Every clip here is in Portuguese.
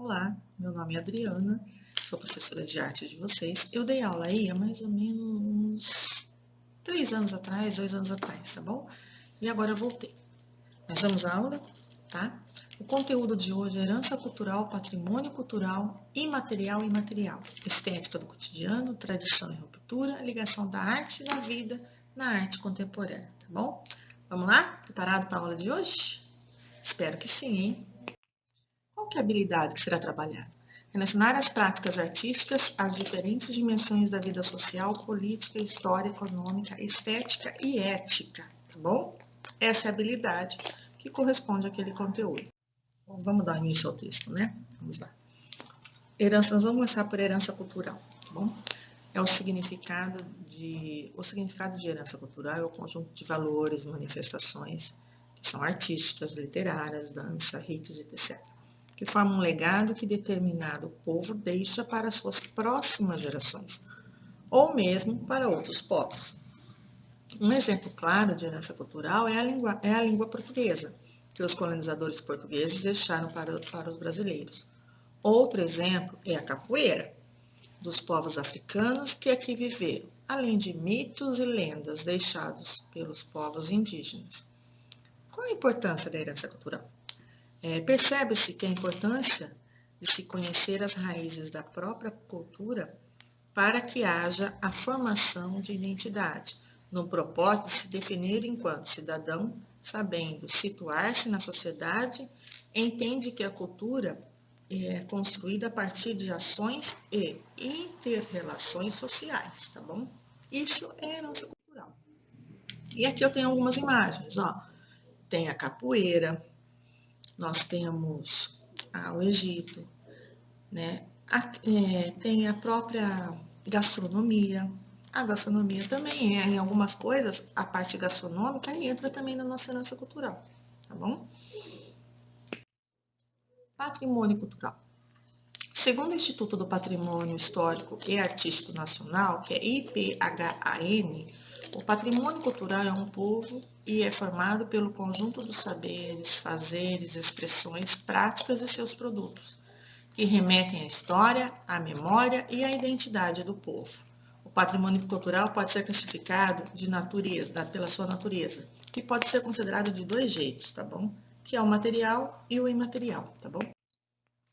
Olá, meu nome é Adriana, sou professora de arte de vocês. Eu dei aula aí há mais ou menos 3 anos atrás, 2 anos atrás, tá bom? E agora eu voltei. Nós vamos à aula, tá? O conteúdo de hoje é herança cultural, patrimônio cultural, imaterial e imaterial, estética do cotidiano, tradição e ruptura, ligação da arte e da vida na arte contemporânea, tá bom? Vamos lá? Preparado para a aula de hoje? Espero que sim, hein? Qual que é a habilidade que será trabalhada? Relacionar as práticas artísticas às diferentes dimensões da vida social, política, história, econômica, estética e ética, tá bom? Essa é a habilidade que corresponde àquele conteúdo. Bom, vamos dar início ao texto, né? Vamos lá. Nós vamos começar por herança cultural, tá bom? O significado de herança cultural é o conjunto de valores, manifestações que são artísticas, literárias, dança, ritos, etc., que formam um legado que determinado povo deixa para suas próximas gerações, ou mesmo para outros povos. Um exemplo claro de herança cultural é a língua portuguesa, que os colonizadores portugueses deixaram para os brasileiros. Outro exemplo é a capoeira, dos povos africanos que aqui viveram, além de mitos e lendas deixados pelos povos indígenas. Qual a importância da herança cultural? Percebe-se que a importância de se conhecer as raízes da própria cultura para que haja a formação de identidade, no propósito de se definir enquanto cidadão, sabendo situar-se na sociedade, entende que a cultura é construída a partir de ações e inter-relações sociais, tá bom? Isso é herança cultural. E aqui eu tenho algumas imagens, ó. Tem a capoeira, nós temos o Egito, né? Tem a própria gastronomia. A gastronomia também em algumas coisas, a parte gastronômica entra também na nossa herança cultural, tá bom? Patrimônio cultural. Segundo o Instituto do Patrimônio Histórico e Artístico Nacional, que é IPHAN, o patrimônio cultural é um povo e é formado pelo conjunto dos saberes, fazeres, expressões, práticas e seus produtos, que remetem à história, à memória e à identidade do povo. O patrimônio cultural pode ser classificado pela sua natureza, que pode ser considerado de 2 jeitos, tá bom? Que é o material e o imaterial, tá bom?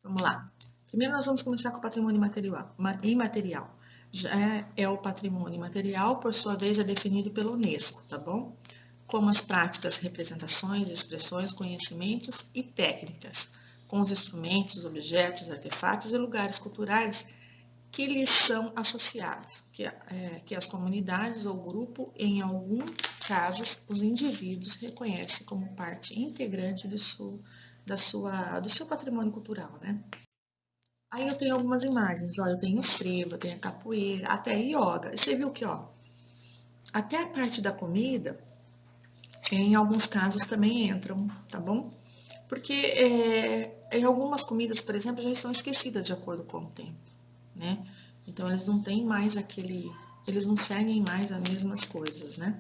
Vamos lá. Primeiro nós vamos começar com o patrimônio imaterial. Já é o patrimônio imaterial, por sua vez, é definido pela Unesco, tá bom? Como as práticas, representações, expressões, conhecimentos e técnicas, com os instrumentos, objetos, artefatos e lugares culturais que lhes são associados, que as comunidades ou grupo, em alguns casos, os indivíduos reconhecem como parte integrante do seu patrimônio cultural, né? Aí eu tenho algumas imagens, ó, eu tenho frevo, eu tenho a capoeira, até yoga. Você viu que, ó, até a parte da comida, em alguns casos também entram, tá bom? Porque em algumas comidas, por exemplo, já estão esquecidas de acordo com o tempo, né? Então eles não têm mais eles não seguem mais as mesmas coisas, né?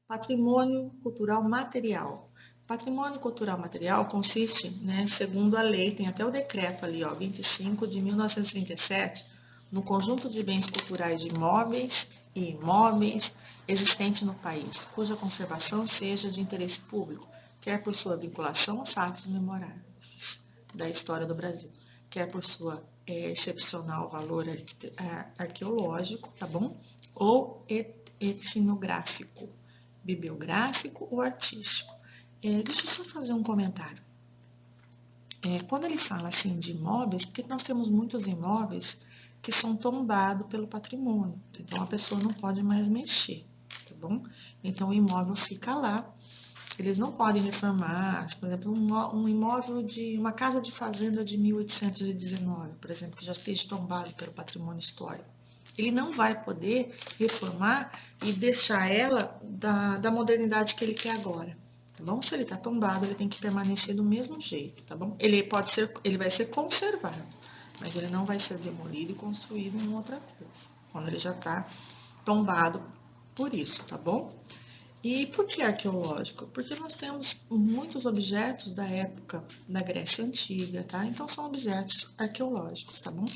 Patrimônio cultural material. Patrimônio cultural material consiste, né, segundo a lei, tem até o decreto ali, ó, 25 de 1937, no conjunto de bens culturais de móveis e imóveis existentes no país, cuja conservação seja de interesse público, quer por sua vinculação a fatos memoráveis da história do Brasil, quer por sua excepcional valor arqueológico, tá bom? Ou etnográfico, bibliográfico ou artístico. Deixa eu só fazer um comentário. Quando ele fala assim de imóveis, porque nós temos muitos imóveis que são tombados pelo patrimônio, então a pessoa não pode mais mexer, tá bom? Então o imóvel fica lá, eles não podem reformar, por exemplo, um imóvel de uma casa de fazenda de 1819, por exemplo, que já esteja tombado pelo patrimônio histórico. Ele não vai poder reformar e deixar ela da modernidade que ele quer agora, tá bom? Se ele está tombado, ele tem que permanecer do mesmo jeito, tá bom? Ele vai ser conservado, mas ele não vai ser demolido e construído em outra coisa, quando ele já está tombado por isso, tá bom? E por que arqueológico? Porque nós temos muitos objetos da época da Grécia Antiga, tá? Então são objetos arqueológicos, tá bom?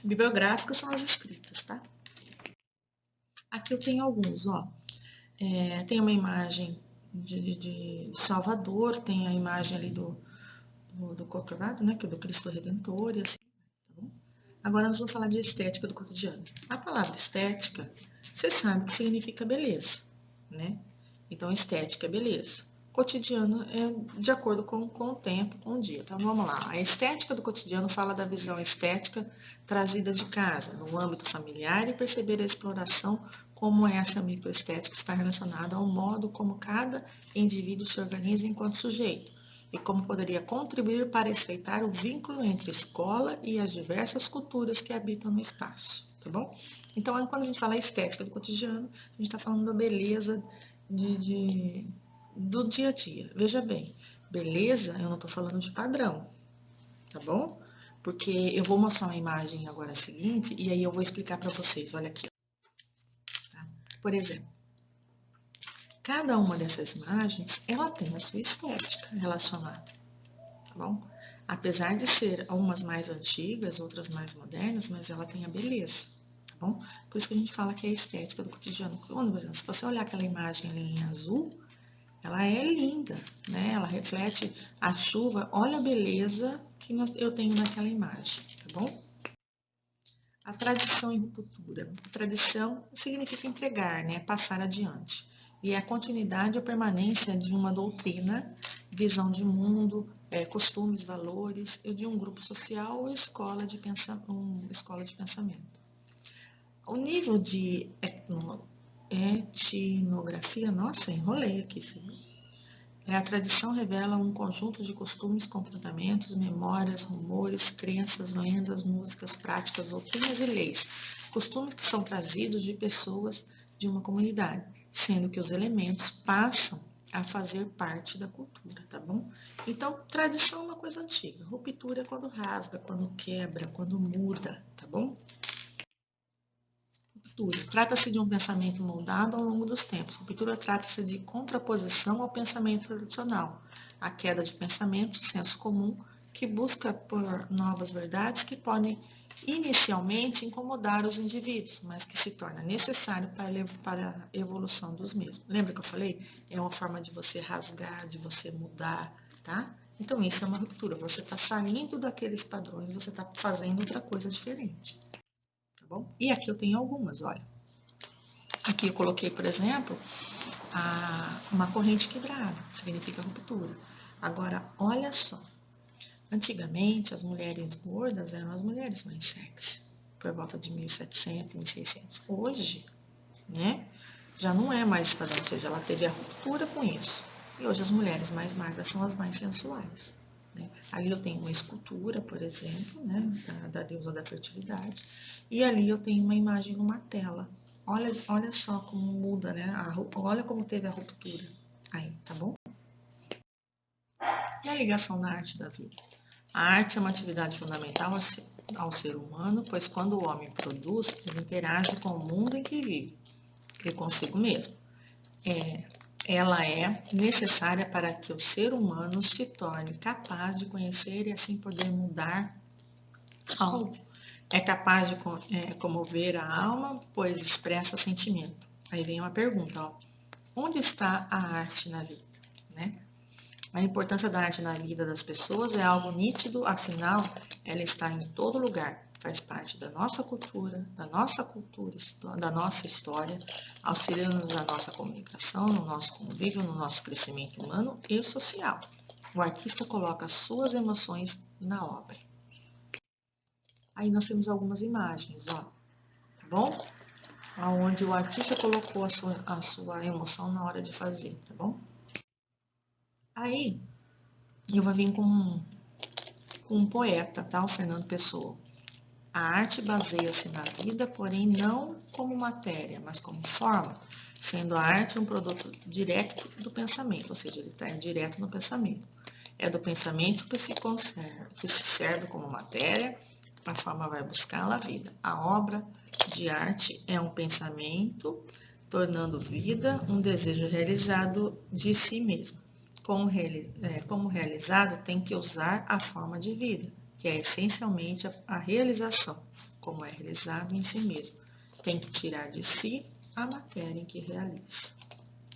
Bibliográficos são as escritas, tá? Aqui eu tenho alguns, ó. Tem uma imagem de Salvador, tem a imagem ali do Corcovado, né? Que é do Cristo Redentor e assim, tá bom? Agora nós vamos falar de estética do cotidiano. A palavra estética, você sabe que significa beleza, né? Então, estética é beleza. Cotidiano é de acordo com o tempo, com o dia. Então, vamos lá. A estética do cotidiano fala da visão estética trazida de casa, no âmbito familiar e perceber a exploração como essa microestética está relacionada ao modo como cada indivíduo se organiza enquanto sujeito e como poderia contribuir para estreitar o vínculo entre a escola e as diversas culturas que habitam no espaço, tá bom? Então, quando a gente fala estética do cotidiano, a gente está falando da beleza do dia a dia. Veja bem, beleza, eu não estou falando de padrão, tá bom? Porque eu vou mostrar uma imagem agora seguinte e aí eu vou explicar para vocês. Olha aqui. Tá? Por exemplo, cada uma dessas imagens, ela tem a sua estética relacionada, tá bom? Apesar de ser umas mais antigas, outras mais modernas, mas ela tem a beleza, tá bom? Por isso que a gente fala que é a estética do cotidiano. Quando, por exemplo, se você olhar aquela imagem ali em azul, ela é linda, né? Ela reflete a chuva. Olha a beleza que eu tenho naquela imagem, tá bom? A tradição e ruptura. A tradição significa entregar, né? Passar adiante. E é a continuidade ou permanência de uma doutrina, visão de mundo, costumes, valores, de um grupo social ou escola de pensamento. O nível de etnografia, nossa, enrolei aqui, sim. A tradição revela um conjunto de costumes, comportamentos, memórias, rumores, crenças, lendas, músicas, práticas, doutrinas e leis. Costumes que são trazidos de pessoas de uma comunidade, sendo que os elementos passam a fazer parte da cultura, tá bom? Então, tradição é uma coisa antiga. Ruptura é quando rasga, quando quebra, quando muda, tá bom? Ruptura. Trata-se de um pensamento moldado ao longo dos tempos. Ruptura trata-se de contraposição ao pensamento tradicional, a queda de pensamento, senso comum, que busca por novas verdades que podem inicialmente incomodar os indivíduos, mas que se torna necessário para a evolução dos mesmos. Lembra que eu falei? É uma forma de você rasgar, de você mudar, tá? Então, isso é uma ruptura. Você está saindo daqueles padrões, você está fazendo outra coisa diferente. Tá bom? E aqui eu tenho algumas, olha. Aqui eu coloquei, por exemplo, uma corrente quebrada, significa ruptura. Agora, olha só. Antigamente, as mulheres gordas eram as mulheres mais sexy, por volta de 1700, 1600. Hoje, né, já não é mais padrão, ou seja, ela teve a ruptura com isso. E hoje as mulheres mais magras são as mais sensuais. Né? Ali eu tenho uma escultura, por exemplo, né, da deusa da fertilidade. E ali eu tenho uma imagem numa tela. Olha só como muda, né? Olha como teve a ruptura. Aí, tá bom? E a ligação da arte da vida? A arte é uma atividade fundamental ao ser humano, pois quando o homem produz, ele interage com o mundo em que vive e consigo mesmo. Ela é necessária para que o ser humano se torne capaz de conhecer e assim poder mudar algo. É capaz de comover a alma, pois expressa sentimento. Aí vem uma pergunta, ó. Onde está a arte na vida? Né? A importância da arte na vida das pessoas é algo nítido, afinal, ela está em todo lugar. Faz parte da nossa cultura, da nossa história, auxiliando-nos na nossa comunicação, no nosso convívio, no nosso crescimento humano e social. O artista coloca suas emoções na obra. Aí nós temos algumas imagens, ó, tá bom? Onde o artista colocou a sua emoção na hora de fazer, tá bom? Aí eu vou vir com um poeta, tá? O Fernando Pessoa. A arte baseia-se na vida, porém não como matéria, mas como forma, sendo a arte um produto direto do pensamento, ou seja, ele está direto no pensamento. É do pensamento que se serve como matéria, a forma vai buscá-la a vida. A obra de arte é um pensamento tornando vida um desejo realizado de si mesmo. Como realizado, tem que usar a forma de vida, que é essencialmente a realização, como é realizado em si mesmo. Tem que tirar de si a matéria em que realiza.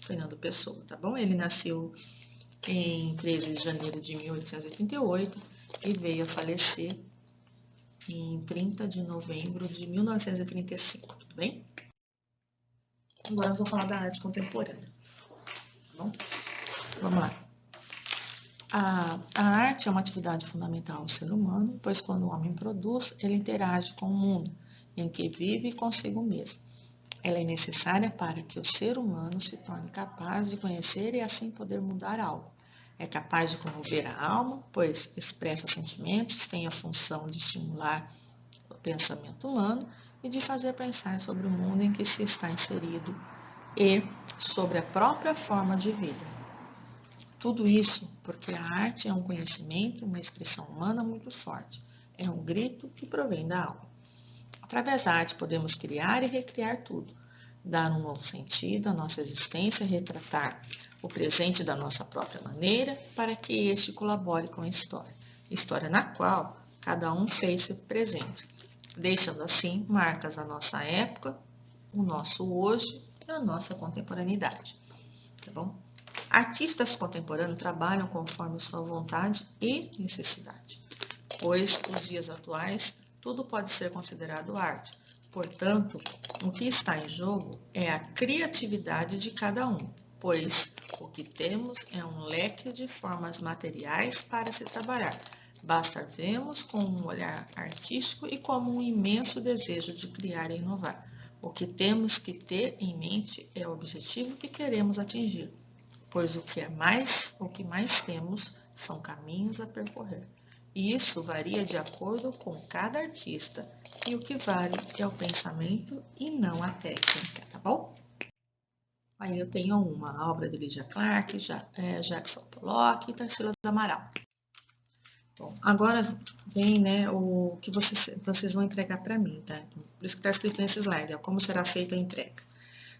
Fernando Pessoa, tá bom? Ele nasceu em 13 de janeiro de 1888 e veio a falecer em 30 de novembro de 1935, tudo bem? Agora nós vamos falar da arte contemporânea, tá bom? Vamos lá. A arte é uma atividade fundamental ao ser humano, pois quando o homem produz, ele interage com o mundo em que vive consigo mesmo. Ela é necessária para que o ser humano se torne capaz de conhecer e assim poder mudar algo. É capaz de comover a alma, pois expressa sentimentos, tem a função de estimular o pensamento humano e de fazer pensar sobre o mundo em que se está inserido e sobre a própria forma de vida. Tudo isso porque a arte é um conhecimento, uma expressão humana muito forte. É um grito que provém da alma. Através da arte podemos criar e recriar tudo, dar um novo sentido à nossa existência, retratar o presente da nossa própria maneira para que este colabore com a história na qual cada um fez-se presente, deixando assim marcas da nossa época, o nosso hoje e a nossa contemporaneidade, tá bom? Artistas contemporâneos trabalham conforme sua vontade e necessidade, pois nos dias atuais tudo pode ser considerado arte. Portanto, o que está em jogo é a criatividade de cada um, pois o que temos é um leque de formas materiais para se trabalhar. Basta vermos com um olhar artístico e como um imenso desejo de criar e inovar. O que temos que ter em mente é o objetivo que queremos atingir, pois o que mais temos são caminhos a percorrer. E isso varia de acordo com cada artista, e o que vale é o pensamento e não a técnica, tá bom? Aí eu tenho uma obra de Lydia Clark, Jackson Pollock e Tarsila do Amaral. Bom, agora vem, né, o que vocês vão entregar para mim, tá? Por isso que está escrito nesse slide, ó, como será feita a entrega.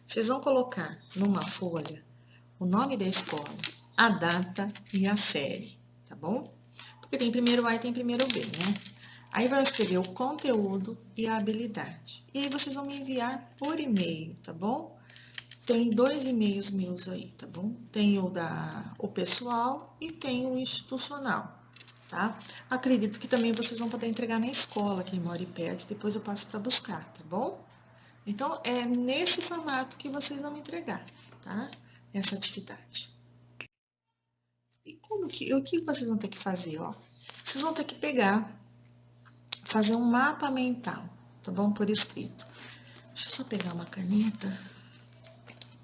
Vocês vão colocar numa folha o nome da escola, a data e a série, tá bom? Porque tem primeiro A e tem primeiro B, né? Aí vai escrever o conteúdo e a habilidade. E aí vocês vão me enviar por e-mail, tá bom? Tem 2 e-mails meus aí, tá bom? Tem o pessoal e tem o institucional, tá? Acredito que também vocês vão poder entregar na escola, quem mora e perto, depois eu passo para buscar, tá bom? Então, é nesse formato que vocês vão me entregar, tá? Essa atividade. E o que vocês vão ter que fazer, ó? Vocês vão ter que fazer um mapa mental, tá bom? Por escrito. Deixa eu só pegar uma caneta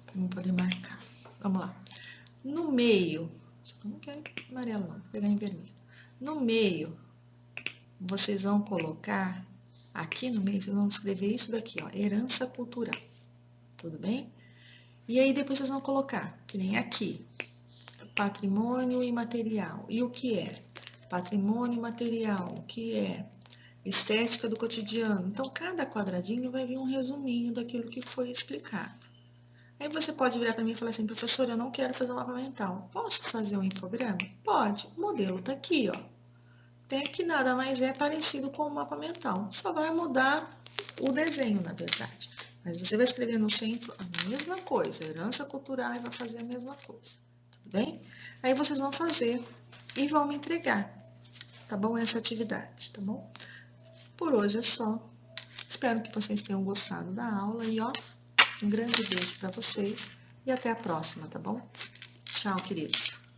para eu poder marcar. Vamos lá. No meio, eu não quero amarelo não, vou pegar em vermelho. No meio, vocês vão colocar, aqui no meio, vocês vão escrever isso daqui, ó, herança cultural. Tudo bem? E aí depois vocês vão colocar, que nem aqui, patrimônio imaterial. E o que é? Patrimônio imaterial, o que é? Estética do cotidiano. Então, cada quadradinho vai vir um resuminho daquilo que foi explicado. Aí você pode virar para mim e falar assim, professor, eu não quero fazer um mapa mental. Posso fazer um infograma? Pode. O modelo está aqui, ó. Tem que nada mais é parecido com o mapa mental. Só vai mudar o desenho, na verdade. Mas você vai escrever no centro a mesma coisa, herança cultural, e vai fazer a mesma coisa. Tudo bem? Aí vocês vão fazer e vão me entregar, tá bom? Essa atividade, tá bom? Por hoje é só. Espero que vocês tenham gostado da aula e, ó, um grande beijo para vocês e até a próxima, tá bom? Tchau, queridos.